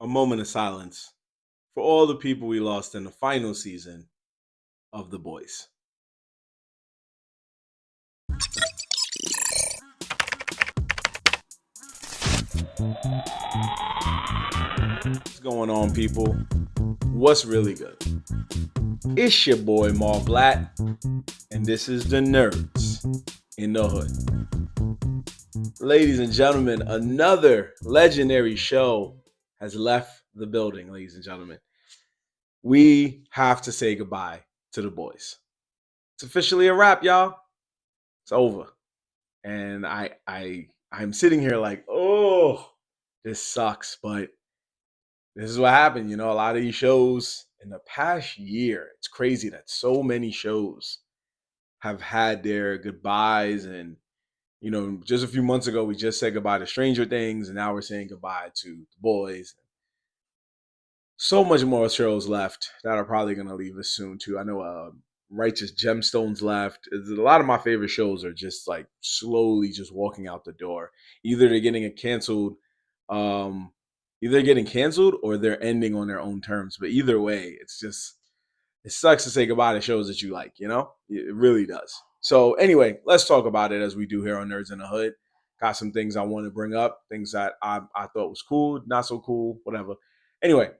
A moment of silence for all the people we lost in the final season of The Boys. What's going on, people? What's really good? It's your boy Marv, and this is the Nerds in the Hood. Ladies and gentlemen, another legendary show has left the building, ladies and gentlemen. We have to say goodbye to The Boys. It's officially a wrap, y'all. It's over. And I'm sitting here like, oh, this sucks, but this is what happened. A lot of these shows in the past year, it's crazy that so many shows have had their goodbyes. And, just a few months ago, we just said goodbye to Stranger Things, and now we're saying goodbye to The Boys. So much more shows left that are probably going to leave us soon, too. I know Righteous Gemstones left. A lot of my favorite shows are just like slowly just walking out the door. Either they're getting canceled, um, either getting canceled or they're ending on their own terms. But either way, it sucks to say goodbye to shows that you like. It really does. So anyway, let's talk about it as we do here on Nerds in the Hood. Got some things I want to bring up, things that I thought was cool, not so cool, whatever. Anyway,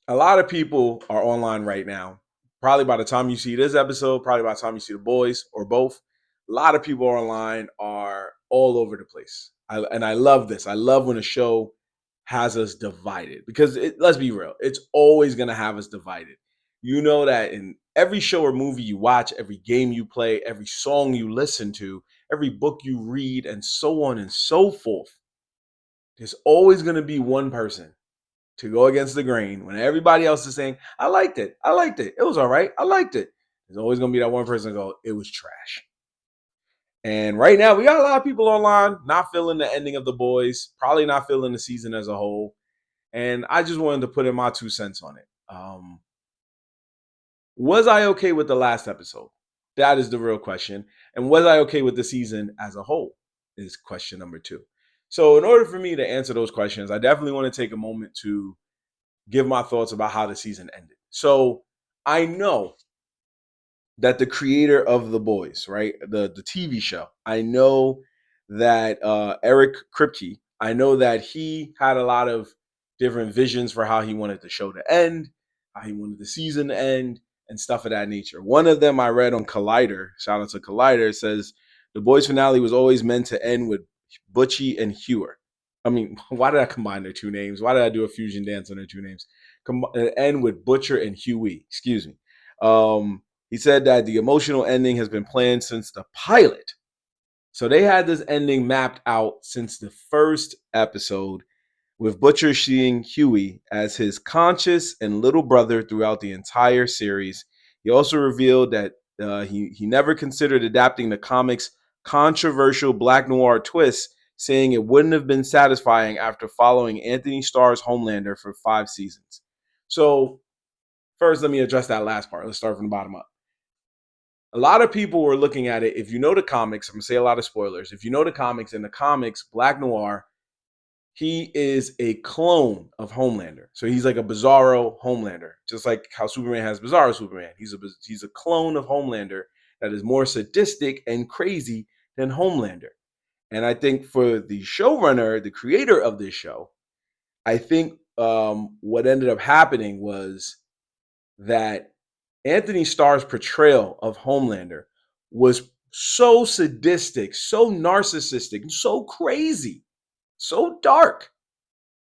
a lot of people are online right now. Probably by the time you see this episode, probably by the time you see The Boys or both, a lot of people online are all over the place. And I love this. I love when a show has us divided because let's be real, it's always going to have us divided. You know that in every show or movie you watch, every game you play, every song you listen to, every book you read, and so on and so forth, there's always going to be one person to go against the grain when everybody else is saying, I liked it. I liked it. It was all right. I liked it. There's always going to be that one person go, it was trash. And right now, we got a lot of people online not feeling the ending of The Boys, probably not feeling the season as a whole. And I just wanted to put in my 2 cents on it. Was I okay with the last episode? That is the real question. And was I okay with the season as a whole? Is question number two. So, in order for me to answer those questions, I definitely want to take a moment to give my thoughts about how the season ended. So I know that the creator of The Boys, right, the TV show, I know that Eric Kripke, I know that he had a lot of different visions for how he wanted the show to end, how he wanted the season to end, and stuff of that nature. One of them I read on Collider, shout out to Collider, it says The Boys finale was always meant to end with Butchie and Hewer. I mean, why did I combine their two names? Why did I do a fusion dance on their two names? End with Butcher and Huey. Excuse me. He said that the emotional ending has been planned since the pilot. So they had this ending mapped out since the first episode, with Butcher seeing Huey as his conscious and little brother throughout the entire series. He also revealed that he never considered adapting the comics' controversial black noir twist, saying it wouldn't have been satisfying after following Anthony Starr's Homelander for 5 seasons. So, first, let me address that last part. Let's start from the bottom up. A lot of people were looking at it. If you know the comics, I'm going to say a lot of spoilers. If you know the comics, in the comics, Black Noir, he is a clone of Homelander. So he's like a Bizarro Homelander, just like how Superman has Bizarro Superman. He's a clone of Homelander that is more sadistic and crazy than Homelander. And I think for the showrunner, the creator of this show, I think what ended up happening was that Anthony Starr's portrayal of Homelander was so sadistic, so narcissistic, so crazy, so dark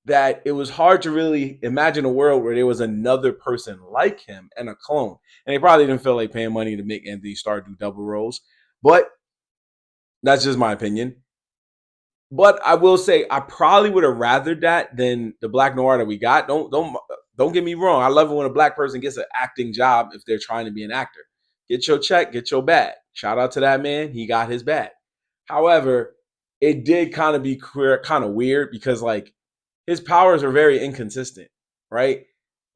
that it was hard to really imagine a world where there was another person like him and a clone. And they probably didn't feel like paying money to make Anthony Starr do double roles. But that's just my opinion. But I will say I probably would have rathered that than the Black Noir that we got. Don't get me wrong. I love it when a black person gets an acting job if they're trying to be an actor. Get your check, get your bag. Shout out to that man. He got his bag. However, it did kind of be kind of weird because like his powers are very inconsistent, right?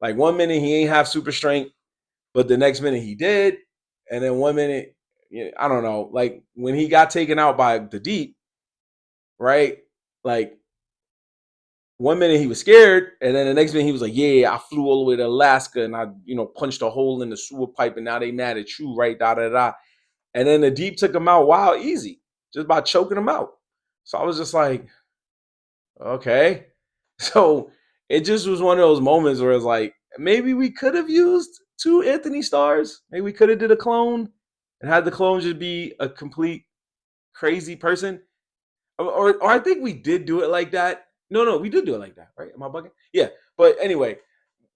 Like 1 minute he ain't have super strength, but the next minute he did, and then 1 minute, I don't know. Like when he got taken out by the Deep, right? Like One minute he was scared, and then the next minute he was like, "Yeah, I flew all the way to Alaska and I, punched a hole in the sewer pipe, and now they mad at you, right?" Da da da. And then the deep took him out wild easy, just by choking him out. So I was just like, okay. So it just was one of those moments where it's like, maybe we could have used two Anthony Stars. Maybe we could have did a clone and had the clone just be a complete crazy person. Or I think we did do it like that. No, we did do it like that, right? Am I bugging? Yeah. But anyway,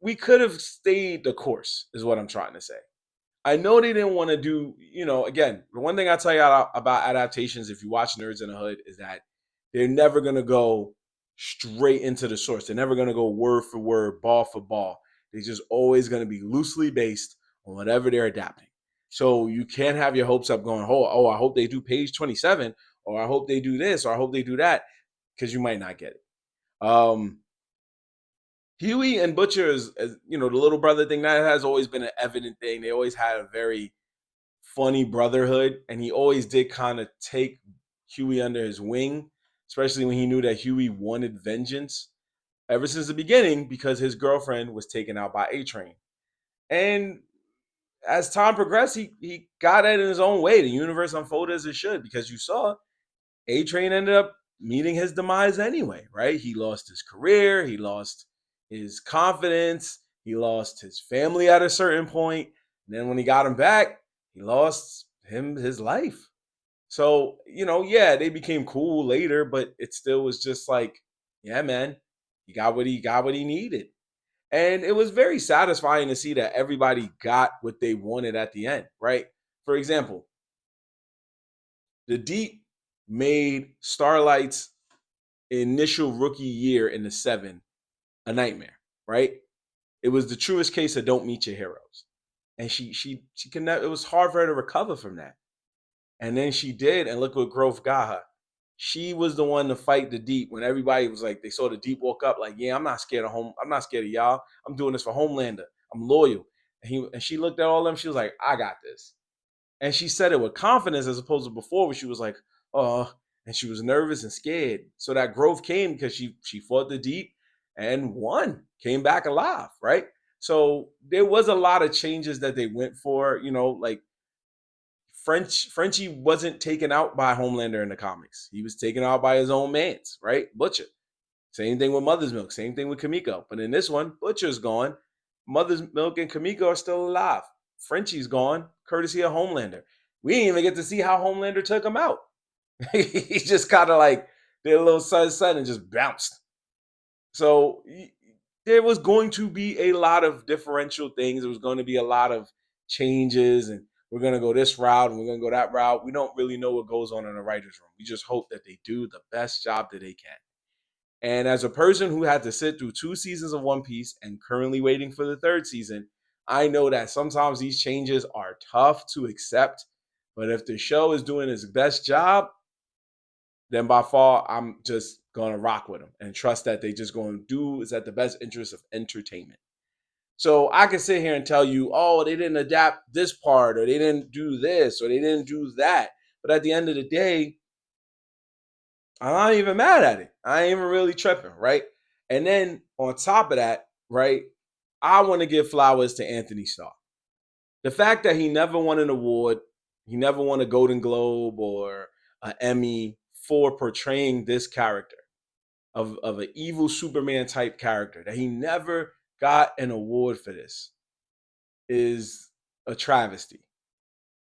we could have stayed the course, is what I'm trying to say. I know they didn't want to do, again, the one thing I tell you about adaptations, if you watch Nerds in the Hood, is that they're never going to go straight into the source. They're never going to go word for word, ball for ball. They're just always going to be loosely based on whatever they're adapting. So you can't have your hopes up going, oh, I hope they do page 27, or I hope they do this, or I hope they do that, because you might not get it. Huey and Butcher as the little brother thing, that has always been an evident thing. They always had a very funny brotherhood, and he always did kind of take Huey under his wing, especially when he knew that Huey wanted vengeance ever since the beginning because his girlfriend was taken out by A Train. And as time progressed, he got it in his own way. The universe unfolded as it should, because you saw A Train ended up meeting his demise anyway, right? He lost his career, he lost his confidence, he lost his family at a certain point. And then when he got him back, he lost his life. So, yeah, they became cool later, but it still was just like, yeah, man, he got what he needed. And it was very satisfying to see that everybody got what they wanted at the end, right? For example, the Deep made Starlight's initial rookie year in the seven a nightmare, right? It was the truest case of don't meet your heroes. And she can it was hard for her to recover from that. And then she did, and look what growth got her. She was the one to fight the Deep when everybody was like, they saw the Deep walk up, like, yeah, I'm not scared of home. I'm not scared of y'all. I'm doing this for Homelander. I'm loyal. And she looked at all of them. She was like, I got this. And she said it with confidence as opposed to before where she was like, oh, and she was nervous and scared. So that growth came because she fought the Deep and won, came back alive, right? So there was a lot of changes that they went for, like Frenchie wasn't taken out by Homelander in the comics. He was taken out by his own mans, right? Butcher. Same thing with Mother's Milk. Same thing with Kamiko. But in this one, Butcher's gone. Mother's Milk and Kamiko are still alive. Frenchie's gone, courtesy of Homelander. We didn't even get to see how Homelander took him out. He just kind of like did a little side and just bounced. So there was going to be a lot of differential things. There was going to be a lot of changes, and we're going to go this route and we're going to go that route. We don't really know what goes on in the writer's room. We just hope that they do the best job that they can. And as a person who had to sit through 2 seasons of One Piece and currently waiting for the third season, I know that sometimes these changes are tough to accept. But if the show is doing its best job, then by far I'm just gonna rock with them and trust that they just gonna do is at the best interest of entertainment. So I can sit here and tell you, oh, they didn't adapt this part, or they didn't do this, or they didn't do that. But at the end of the day, I'm not even mad at it. I ain't even really tripping, right? And then on top of that, right, I want to give flowers to Anthony Starr. The fact that he never won an award, he never won a Golden Globe or an Emmy for portraying this character of an evil Superman type character, that he never got an award for this is a travesty.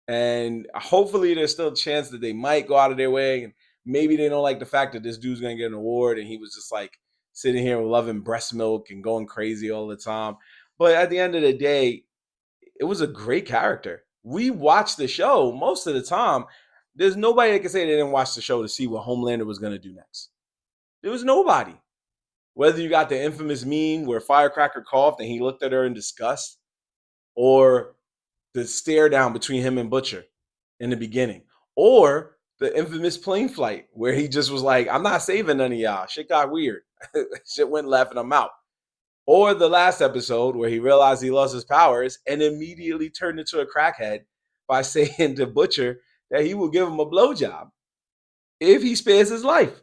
And hopefully there's still a chance that they might go out of their way, and maybe they don't like the fact that this dude's gonna get an award and he was just like sitting here loving breast milk and going crazy all the time. But at the end of the day, it was a great character. We watched the show most of the time. There's nobody that can say they didn't watch the show to see what Homelander was gonna do next. There was nobody. Whether you got the infamous meme where Firecracker coughed and he looked at her in disgust, or the stare down between him and Butcher in the beginning, or the infamous plane flight where he just was like, I'm not saving none of y'all. Shit got weird. Shit went left and I'm out. Or the last episode where he realized he lost his powers and immediately turned into a crackhead by saying to Butcher that he will give him a blowjob if he spares his life.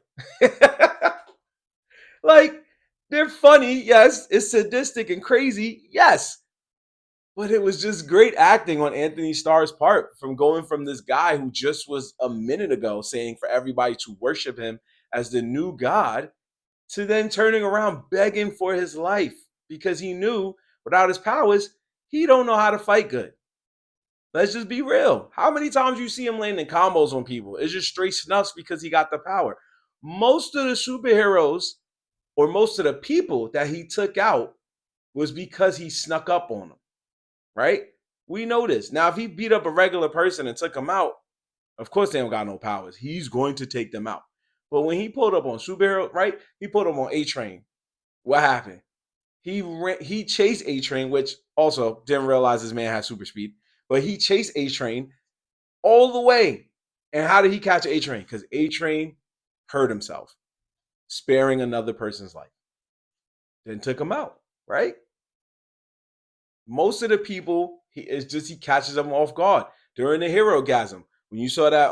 Like, They're funny, yes. It's sadistic and crazy, yes. But it was just great acting on Anthony Starr's part from going from this guy who just was a minute ago saying for everybody to worship him as the new God to then turning around begging for his life because he knew without his powers, he don't know how to fight good. Let's just be real. How many times you see him landing combos on people? It's just straight snuffs because he got the power. Most of the superheroes or most of the people that he took out was because he snuck up on them, right? We know this. Now, if he beat up a regular person and took him out, of course they don't got no powers. He's going to take them out. But when he pulled up on superhero, right? He pulled up on A Train. What happened? He chased A Train, which also didn't realize this man had super speed. But he chased A Train all the way. And how did he catch A Train? Because A Train hurt himself, sparing another person's life. Then took him out, right? Most of the people, he catches them off guard during the hero gasm. When you saw that,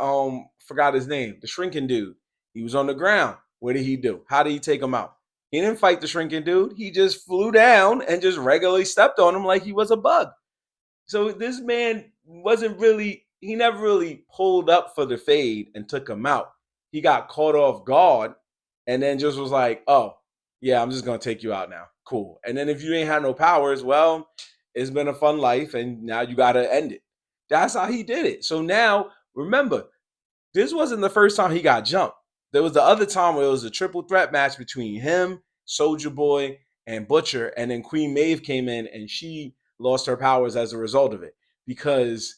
forgot his name, the shrinking dude. He was on the ground. What did he do? How did he take him out? He didn't fight the shrinking dude. He just flew down and just regularly stepped on him like he was a bug. So this man he never really pulled up for the fade and took him out. He got caught off guard and then just was like, oh, yeah, I'm just going to take you out now. Cool. And then if you ain't had no powers, well, it's been a fun life and now you got to end it. That's how he did it. So now, remember, this wasn't the first time he got jumped. There was the other time where it was a triple threat match between him, Soldier Boy, and Butcher. And then Queen Maeve came in and she lost her powers as a result of it. Because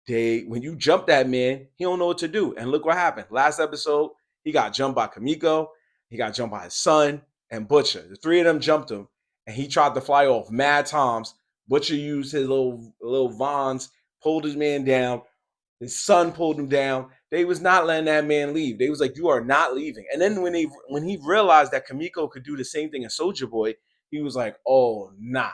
when you jump that man, he don't know what to do. And look what happened. Last episode, he got jumped by Kamiko, he got jumped by his son, and Butcher. The three of them jumped him, and he tried to fly off mad times. Butcher used his little Vons, pulled his man down. His son pulled him down. They was not letting that man leave. They was like, "You are not leaving." And then when he realized that Kamiko could do the same thing as Soldier Boy, he was like, "Oh, nah."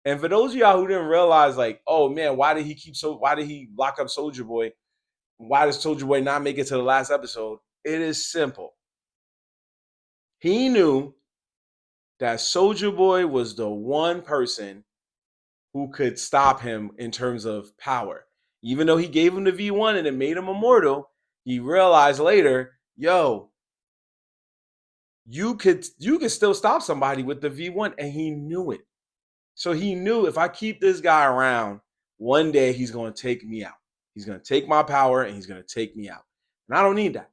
And for those of y'all who didn't realize, like, oh man, why did he lock up Soldier Boy? Why does Soldier Boy not make it to the last episode? It is simple. He knew that Soldier Boy was the one person who could stop him in terms of power. Even though he gave him the V1 and it made him immortal, he realized later, yo, you could still stop somebody with the V1, and he knew it. So he knew if I keep this guy around, one day he's going to take me out. He's going to take my power and he's going to take me out. And I don't need that.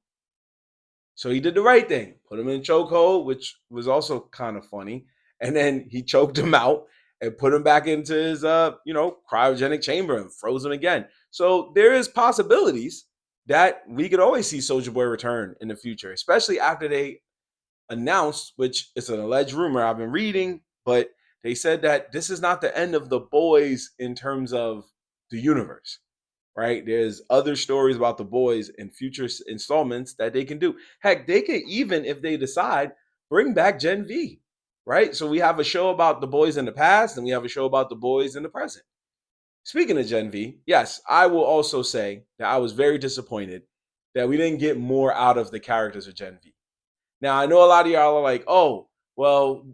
So he did the right thing, put him in chokehold, which was also kind of funny. And then he choked him out and put him back into his, cryogenic chamber and froze him again. So there is possibilities that we could always see Soldier Boy return in the future, especially after they announced, which is an alleged rumor I've been reading, but they said that this is not the end of the boys in terms of the universe, right? There's other stories about the boys in future installments that they can do. Heck, they could even, if they decide, bring back Gen V, right? So we have a show about the boys in the past and we have a show about the boys in the present. Speaking of Gen V, yes, I will also say that I was very disappointed that we didn't get more out of the characters of Gen V. Now, I know a lot of y'all are like, oh, well,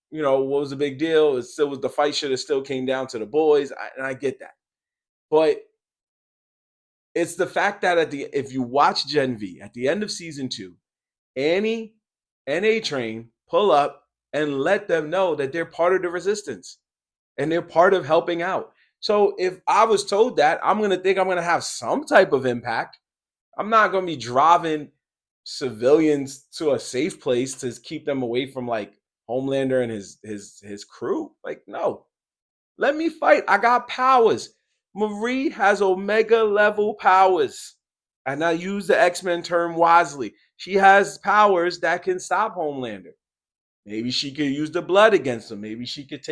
what was the big deal? The fight should have still came down to the boys, and I get that. But it's the fact that if you watch Gen V at the end of season 2, Annie and A Train pull up and let them know that they're part of the resistance and they're part of helping out. So if I was told that, I'm gonna think I'm gonna have some type of impact. I'm not gonna be driving civilians to a safe place to keep them away from like Homelander and his crew. Like, no. Let me fight. I got powers. Marie has Omega level powers. And I use the X-Men term wisely. She has powers that can stop Homelander. Maybe she could use the blood against him. Maybe she could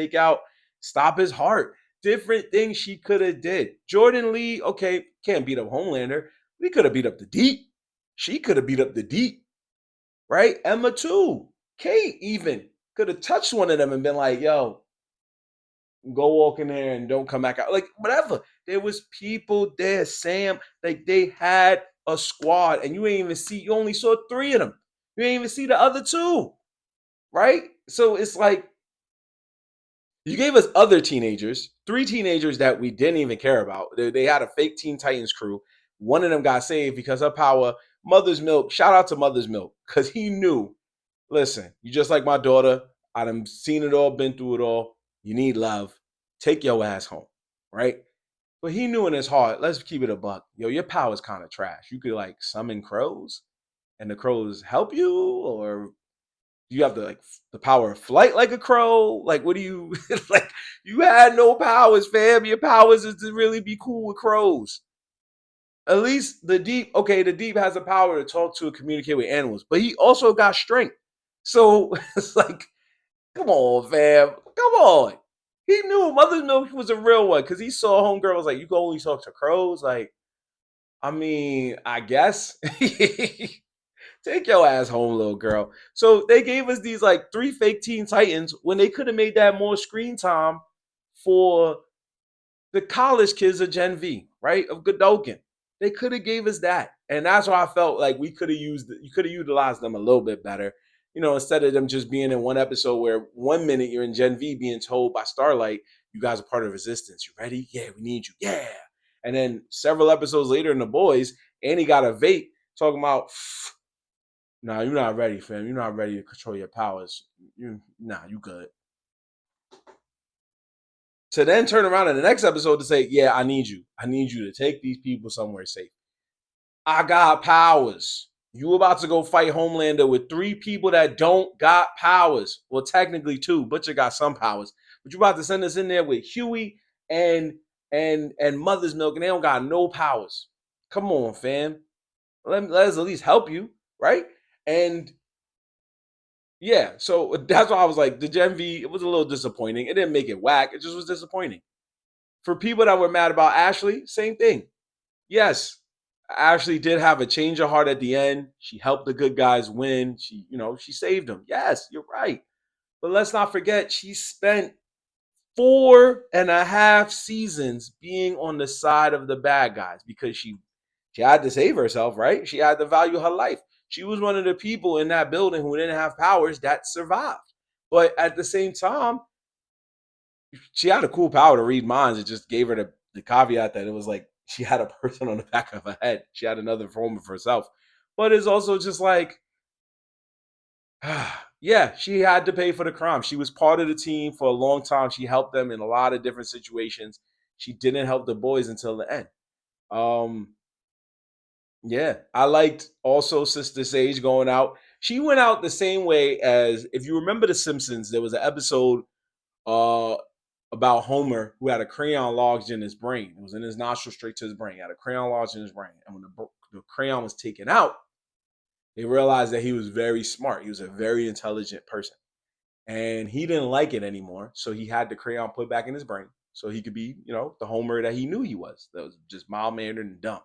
stop his heart. Different things she could have did. Jordan Lee, okay, can't beat up Homelander. We could have beat up the Deep. She could have beat up the Deep, right? Emma too. Kate even could have touched one of them and been like, yo, go walk in there and don't come back out. Like, whatever. There was people there, Sam. Like, they had a squad, and you only saw 3 of them. You ain't even see the other two, right? So it's like you gave us other teenagers, three teenagers that we didn't even care about. They had a fake Teen Titans crew. One of them got saved because of power. Mother's Milk, shout out to Mother's Milk, because he knew, listen, you just like my daughter. I done seen it all, been through it all. You need love. Take your ass home, right? But he knew in his heart, let's keep it a buck. Yo, your power's kind of trash. You could like summon crows and the crows help you, or you have the power of flight like a crow. Like, what do you like? You had no powers, fam. Your powers is to really be cool with crows. At least the deep, okay, the deep has the power to talk to and communicate with animals, but he also got strength. So it's like, come on, fam. Come on. He knew Mother's Milk was a real one because he saw Homegirl was like, you can only talk to crows. Like, I mean, I guess. Take your ass home, little girl. So they gave us these like three fake Teen Titans when they could have made that more screen time for the college kids of Gen V, right? Of Godolkin. They could have gave us that. And that's why I felt like we could have you could have utilized them a little bit better. You know, instead of them just being in one episode where 1 minute you're in Gen V being told by Starlight, you guys are part of resistance. You ready? Yeah, we need you. Yeah. And then several episodes later in The Boys, Annie got a vape talking about, nah, you're not ready, fam. You're not ready to control your powers. You good. To then turn around in the next episode to say, yeah, I need you. I need you to take these people somewhere safe. I got powers. You about to go fight Homelander with three people that don't got powers. Well, technically two. Butcher got some powers. But you about to send us in there with Huey and Mother's Milk, and they don't got no powers. Come on, fam. Let us at least help you, right? And yeah, so that's why I was like, the Gen V, it was a little disappointing. It didn't make it whack. It just was disappointing. For people that were mad about Ashley, same thing. Yes, Ashley did have a change of heart at the end. She helped the good guys win. She saved them. Yes, you're right. But let's not forget, she spent 4.5 seasons being on the side of the bad guys because she had to save herself, right? She had to value her life. She was one of the people in that building who didn't have powers that survived. But at the same time, she had a cool power to read minds. It just gave her the caveat that it was like she had a person on the back of her head. She had another form of herself. But it's also just like, yeah, she had to pay for the crime. She was part of the team for a long time. She helped them in a lot of different situations. She didn't help the boys until the end. Um, yeah, I liked also Sister Sage going out. She went out the same way as, if you remember The Simpsons, there was an episode uh about Homer who had a crayon lodged in his brain. It was in his nostril straight to his brain. He had a crayon lodged in his brain. And when the crayon was taken out, they realized that he was very smart. He was a very intelligent person. And he didn't like it anymore. So he had the crayon put back in his brain so he could be, the Homer that he knew he was. That was just mild mannered and dumb.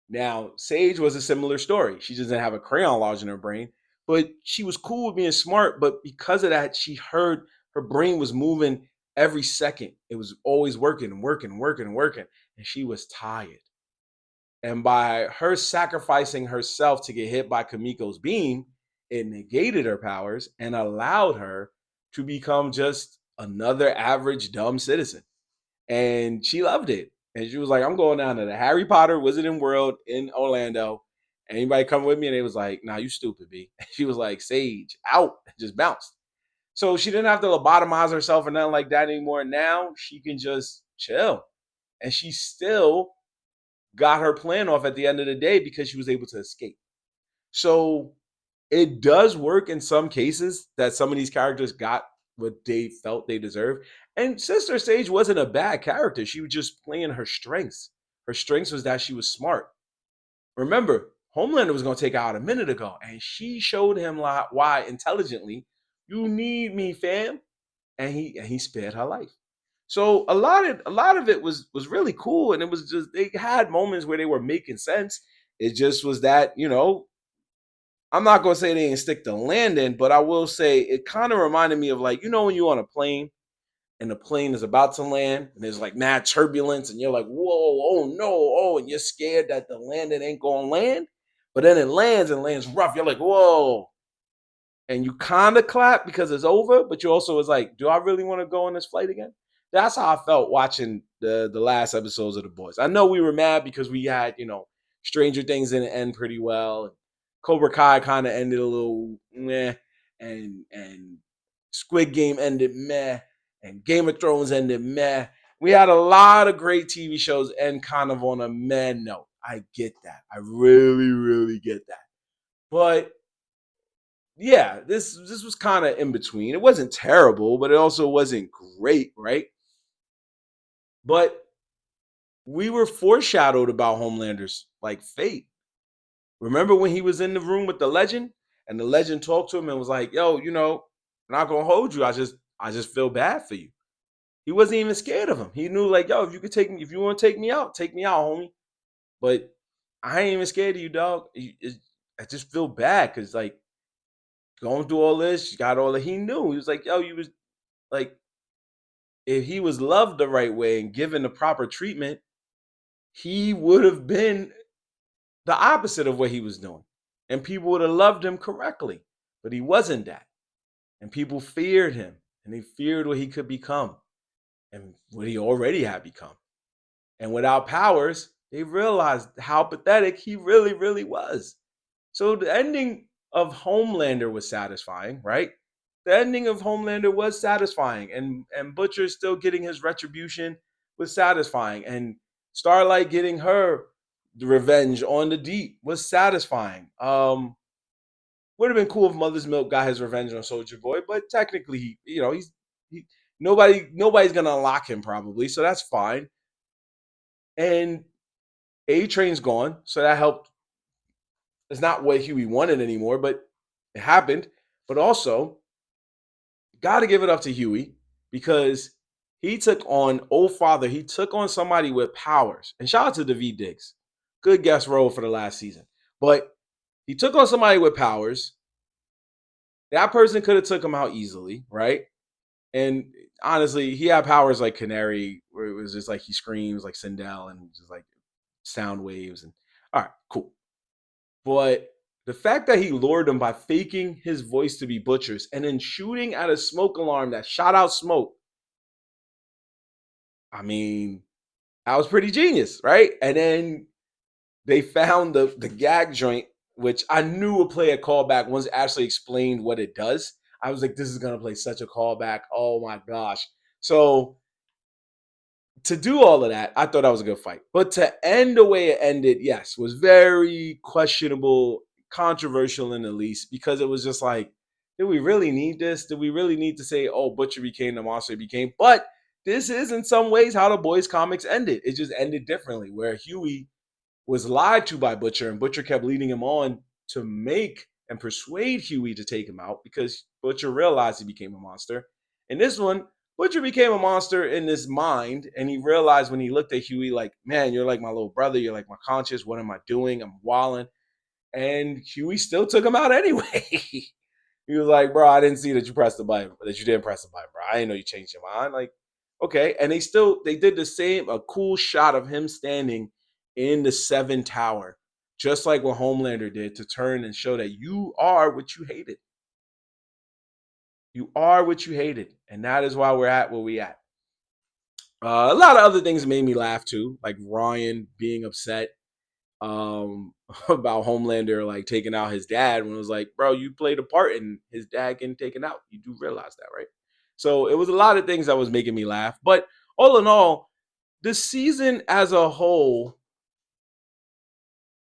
Now, Sage was a similar story. She just didn't have a crayon lodged in her brain, but she was cool with being smart. But because of that, she heard her brain was moving every second. It was always working and working and working and working. And she was tired. And by her sacrificing herself to get hit by Kamiko's beam, it negated her powers and allowed her to become just another average dumb citizen. And she loved it. And she was like, I'm going down to the Harry Potter Wizarding World in Orlando. Anybody come with me? And they was like, nah, you stupid, B. And she was like, Sage, out. And just bounced. So she didn't have to lobotomize herself or nothing like that anymore. Now she can just chill. And she still got her plan off at the end of the day because she was able to escape. So it does work in some cases that some of these characters got what they felt they deserved. And Sister Sage wasn't a bad character. She was just playing her strengths. Her strengths was that she was smart. Remember, Homelander was going to take her out a minute ago, and she showed him why intelligently, you need me, fam. And he spared her life. So a lot of it was really cool, and it was just they had moments where they were making sense. It just was that, I'm not gonna say they didn't stick the landing, but I will say it kind of reminded me of, like, when you're on a plane and the plane is about to land and there's like mad turbulence and you're like, whoa, oh no, oh, and you're scared that the landing ain't gonna land. But then it lands and lands rough. You're like, whoa. And you kind of clap because it's over, but you also was like, do I really want to go on this flight again? That's how I felt watching the last episodes of The Boys. I know we were mad because we had, Stranger Things didn't end pretty well. Cobra Kai kind of ended a little meh, and Squid Game ended meh, and Game of Thrones ended meh. We had a lot of great TV shows end kind of on a meh note. I get that. I really, really get that. But yeah, this was kind of in between. It wasn't terrible, but it also wasn't great, right? But we were foreshadowed about Homelander's like fate. Remember when he was in the room with the legend and the legend talked to him and was like, "Yo, I'm not gonna hold you. I just feel bad for you." He wasn't even scared of him. He knew like, "Yo, if you want to take me out, homie." But I ain't even scared of you, dog. I just feel bad because like going through all this, you got all that. He knew. He was like, "Yo, you was like." If he was loved the right way and given the proper treatment, he would have been the opposite of what he was doing. And people would have loved him correctly. But he wasn't that. And people feared him. And they feared what he could become and what he already had become. And without powers, they realized how pathetic he really, really was. So the ending of Homelander was satisfying, right? The ending of Homelander was satisfying, and Butcher still getting his retribution was satisfying, and Starlight getting her revenge on the Deep was satisfying. Would have been cool if Mother's Milk got his revenge on Soldier Boy, but technically, he nobody's gonna unlock him probably, so that's fine. And A Train's gone, so that helped. It's not what Huey wanted anymore, but it happened. But also, got to give it up to Huey because he took on old father. He took on somebody with powers. And shout out to David Diggs. Good guest role for the last season. But he took on somebody with powers. That person could have took him out easily, right? And honestly, he had powers like Canary, where it was just like he screams like Sindel and just like sound waves. And all right, cool. But the fact that he lured them by faking his voice to be Butcher's and then shooting at a smoke alarm that shot out smoke, I mean, that was pretty genius, right? And then they found the gag joint, which I knew would play a callback once it actually explained what it does. I was like, this is gonna play such a callback. Oh my gosh. So to do all of that, I thought that was a good fight. But to end the way it ended, yes, was very questionable, controversial in the least, because it was just like, did we really need this? Did we really need to say, oh, Butcher became the monster he became? But this is in some ways how the boys comics ended. It just ended differently, where Huey was lied to by Butcher, and Butcher kept leading him on to make and persuade Huey to take him out because Butcher realized he became a monster. In this one, Butcher became a monster in his mind, and he realized when he looked at Huey, like, man, you're like my little brother, you're like my conscience. What am I doing? I'm walling. And Huey still took him out anyway. He was like, bro, I didn't see that you pressed the button, that you didn't press the button, bro. I didn't know you changed your mind. Like, okay. And they did the same, a cool shot of him standing in the 7 tower, just like what Homelander did, to turn and show that you are what you hated. You are what you hated. And that is why we're at where we at. A lot of other things made me laugh too, like Ryan being upset about Homelander like taking out his dad when it was like, bro, you played a part in his dad getting taken out. You do realize that, right? So it was a lot of things that was making me laugh. But all in all, the season as a whole,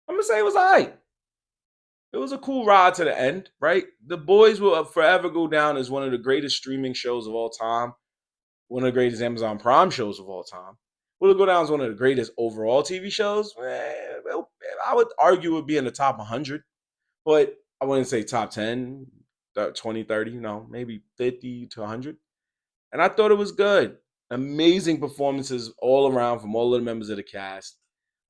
I'm gonna say it was all right. It was a cool ride to the end, right? The Boys will forever go down as one of the greatest streaming shows of all time, one of the greatest Amazon Prime shows of all time. Will it go down as one of the greatest overall TV shows? Well, I would argue it would be in the top 100, but I wouldn't say top 10, 20, 30, maybe 50 to 100. And I thought it was good. Amazing performances all around from all of the members of the cast.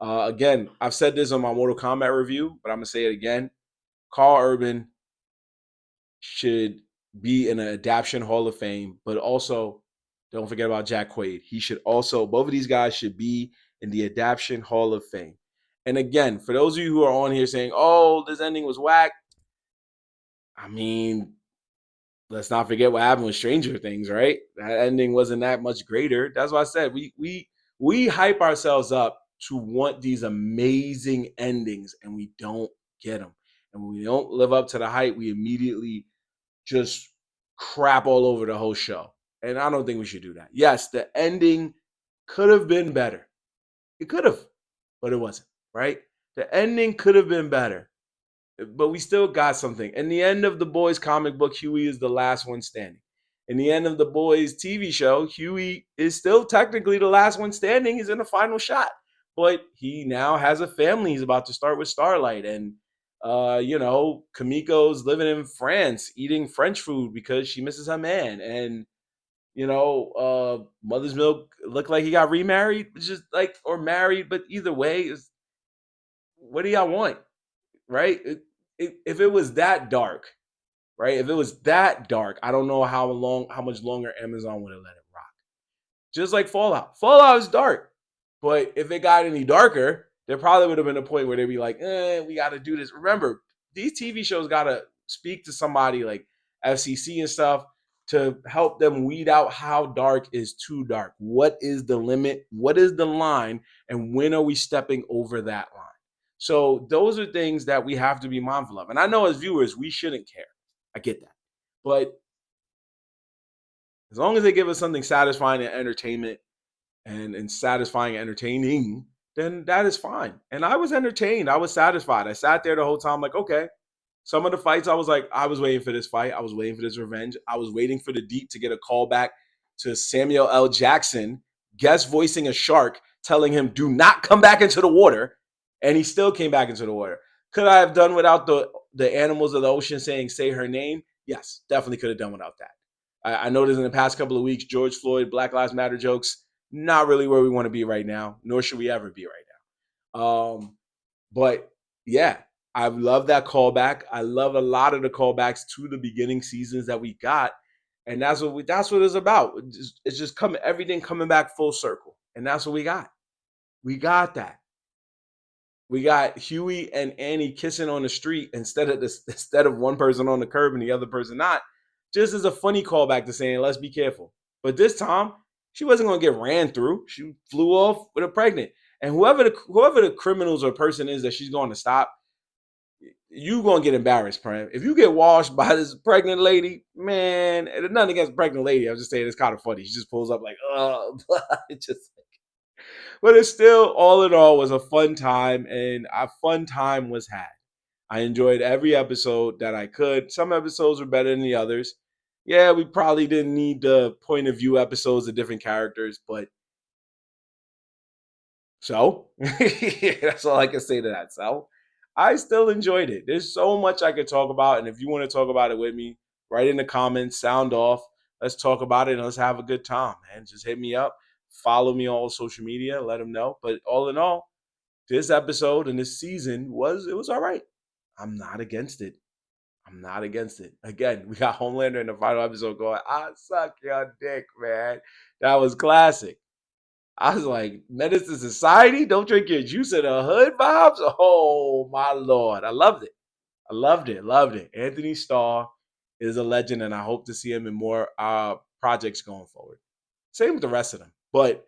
Again, I've said this on my Mortal Kombat review, but I'm going to say it again. Carl Urban should be in an Adaption Hall of Fame, but also don't forget about Jack Quaid. He should also, both of these guys should be in the Adaption Hall of Fame. And again, for those of you who are on here saying, "Oh, this ending was whack," I mean, let's not forget what happened with Stranger Things, right? That ending wasn't that much greater. That's why I said we hype ourselves up to want these amazing endings, and we don't get them. And when we don't live up to the hype, we immediately just crap all over the whole show. And I don't think we should do that. Yes, the ending could have been better. It could have, but it wasn't, right? The ending could have been better, but we still got something. In the end of the boys' comic book, Huey is the last one standing. In the end of the boys' TV show, Huey is still technically the last one standing. He's in the final shot, but he now has a family. He's about to start with Starlight, and Kamiko's living in France eating French food because she misses her man, and Mother's Milk looked like he got remarried, just like or married, but either way, what do y'all want, right? If it was that dark, right? If it was that dark, I don't know how much longer Amazon would have let it rock. Just like Fallout. Fallout is dark. But if it got any darker, there probably would have been a point where they'd be like, we got to do this. Remember, these TV shows got to speak to somebody like FCC and stuff to help them weed out how dark is too dark. What is the limit? What is the line? And when are we stepping over that line? So those are things that we have to be mindful of. And I know as viewers, we shouldn't care. I get that. But as long as they give us something satisfying and entertainment and satisfying and entertaining, then that is fine. And I was entertained. I was satisfied. I sat there the whole time like, okay. Some of the fights, I was like, I was waiting for this fight. I was waiting for this revenge. I was waiting for the Deep to get a call back to Samuel L. Jackson, guest voicing a shark, telling him, do not come back into the water. And he still came back into the water. Could I have done without the animals of the ocean saying, say her name? Yes, definitely could have done without that. I noticed in the past couple of weeks, George Floyd, Black Lives Matter jokes, not really where we want to be right now, nor should we ever be right now. But yeah, I love that callback. I love a lot of the callbacks to the beginning seasons that we got. And that's what it's about. It's just everything coming back full circle. And that's what we got. We got that. We got Huey and Annie kissing on the street instead of one person on the curb and the other person not, just as a funny callback to saying, let's be careful. But this time, she wasn't going to get ran through. She flew off with a pregnant. And whoever the criminals or person is that she's going to stop, you going to get embarrassed, Prem. If you get washed by this pregnant lady, man, and nothing against pregnant lady. I'm just saying it's kind of funny. She just pulls up like, oh, it just but it still, all in all, was a fun time, and a fun time was had. I enjoyed every episode that I could. Some episodes were better than the others. Yeah, we probably didn't need the point of view episodes of different characters, but so that's all I can say to that. So I still enjoyed it. There's so much I could talk about, and if you want to talk about it with me, write in the comments, sound off. Let's talk about it and let's have a good time, man. Just hit me up, follow me on all social media, let them know. But all in all, this episode and this season was all right. I'm not against it. I'm not against it. Again, we got Homelander in the final episode going, I suck your dick, man. That was classic. I was like, menace to society? Don't drink your juice in the hood, Bobs? Oh, my Lord. I loved it. I loved it. Loved it. Anthony Starr is a legend, and I hope to see him in more projects going forward. Same with the rest of them. But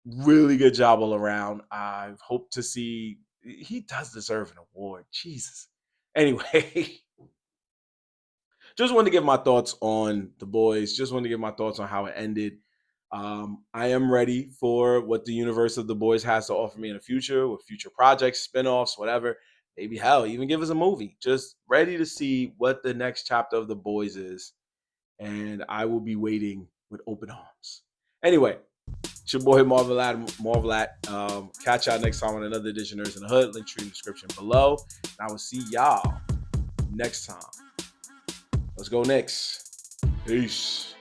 really good job all around. I hope to see. He does deserve an award. Jesus. Anyway, just wanted to give my thoughts on the boys. Just wanted to give my thoughts on how it ended. I am ready for what the universe of the boys has to offer me in the future with future projects, spinoffs, whatever. Maybe hell, even give us a movie. Just ready to see what the next chapter of the boys is. And I will be waiting with open arms. Anyway, it's your boy Marvelat. Catch y'all next time on another edition of Nerds in the Hood. Link tree in the description below. And I will see y'all next time. Let's go Knicks. Peace.